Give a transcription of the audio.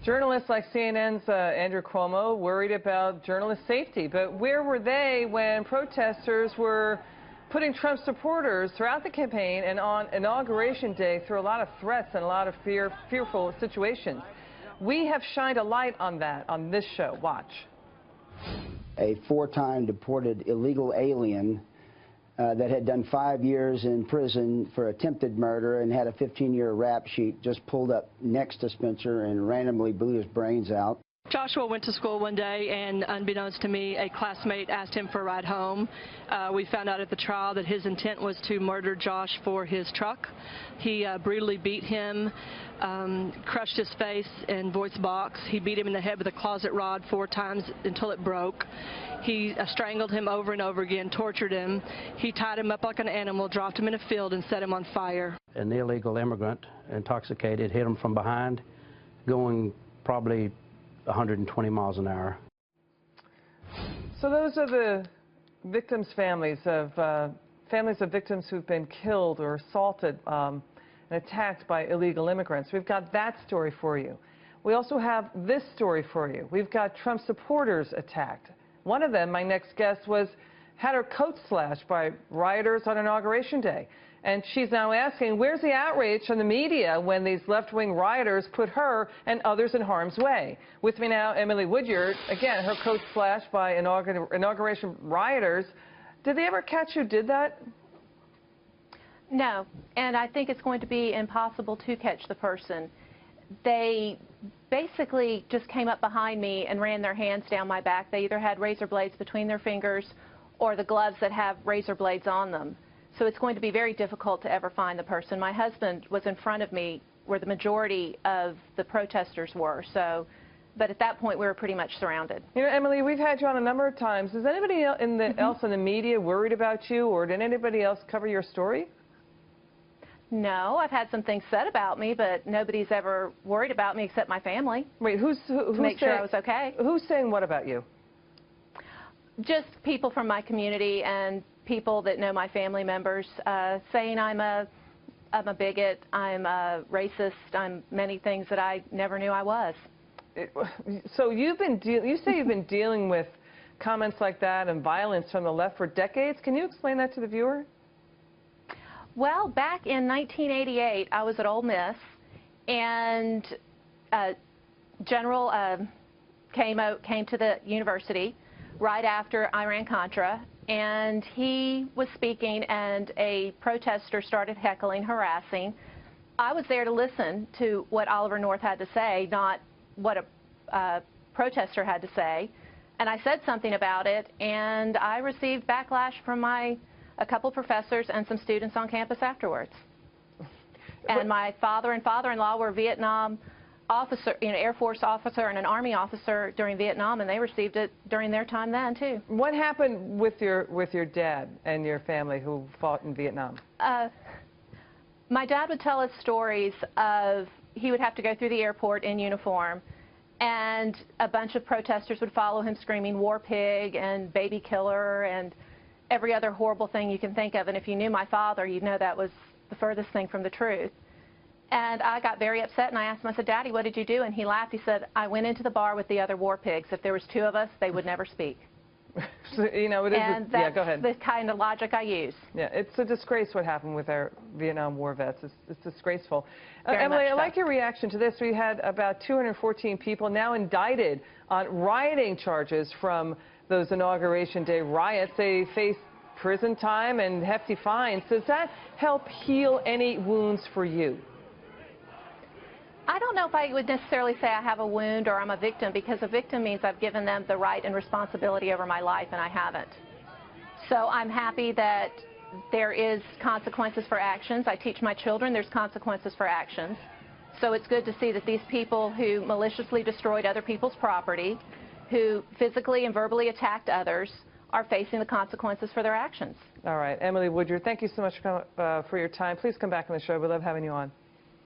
Journalists like CNN's Andrew Cuomo worried about journalist safety, but where were they when protesters were putting Trump supporters throughout the campaign and on Inauguration Day through a lot of threats and a lot of fearful situations? We have shined a light on that on this show. Watch. A 4-time deported illegal alien that had done 5 years in prison for attempted murder and had a 15-year rap sheet just pulled up next to Spencer and randomly blew his brains out. Joshua went to school one day, and unbeknownst to me, a classmate asked him for a ride home. We found out at the trial that his intent was to murder Josh for his truck. He brutally beat him, crushed his face and voice box. He beat him in the head with a closet rod 4 times until it broke. He strangled him over and over again, tortured him. He tied him up like an animal, dropped him in a field, and set him on fire. An illegal immigrant, intoxicated, hit him from behind, going probably 120 miles an hour. So those are the victims' families of victims who've been killed or assaulted and attacked by illegal immigrants. We've got that story for you. We also have this story for you. We've got Trump supporters attacked. One of them, my next guest, had her coat slashed by rioters on Inauguration Day. And she's now asking, where's the outrage from the media when these left-wing rioters put her and others in harm's way? With me now, Emily Woodyard. Again, her coat slashed by inauguration rioters. Did they ever catch who did that? No, and I think it's going to be impossible to catch the person. They basically just came up behind me and ran their hands down my back. They either had razor blades between their fingers or the gloves that have razor blades on them. So it's going to be very difficult to ever find the person. My husband was in front of me where the majority of the protesters were. But at that point, we were pretty much surrounded. You know, Emily, we've had you on a number of times. Is anybody else in the media worried about you, or did anybody else cover your story? No, I've had some things said about me, but nobody's ever worried about me except my family. Wait, who's make sure I was okay. Who's saying what about you? Just people from my community and people that know my family members saying I'm a bigot, I'm a racist, I'm many things that I never knew I was. So you say you've been dealing with comments like that and violence from the left for decades. Can you explain that to the viewer? Well, back in 1988, I was at Ole Miss, and General came to the university right after Iran-Contra, and he was speaking, and a protester started heckling, harassing. I was there to listen to what Oliver North had to say, not what a protester had to say, and I said something about it, and I received backlash from a couple professors and some students on campus afterwards. And my father and father-in-law were Vietnam officer, Air Force officer and an Army officer during Vietnam, and they received it during their time then too. What happened with your dad and your family who fought in Vietnam? My dad would tell us stories of he would have to go through the airport in uniform, and a bunch of protesters would follow him screaming "War Pig" and "Baby Killer" and every other horrible thing you can think of. And if you knew my father, you'd know that was the furthest thing from the truth. And I got very upset, and I asked him, I said, "Daddy, what did you do?" And he laughed. He said, "I went into the bar with the other war pigs. If there was 2 of us, they would never speak." So, you know, it is. And yeah, go ahead. That's the kind of logic I use. Yeah, it's a disgrace what happened with our Vietnam War vets. It's disgraceful. Very Emily, much I so. like your reaction to this. We had about 214 people now indicted on rioting charges from those Inauguration Day riots. They face prison time and hefty fines. Does that help heal any wounds for you? I don't know if I would necessarily say I have a wound or I'm a victim, because a victim means I've given them the right and responsibility over my life, and I haven't. So I'm happy that there is consequences for actions. I teach my children there's consequences for actions. So it's good to see that these people who maliciously destroyed other people's property, who physically and verbally attacked others, are facing the consequences for their actions. All right. Emily Woodyard, thank you so much for your time. Please come back on the show. We love having you on.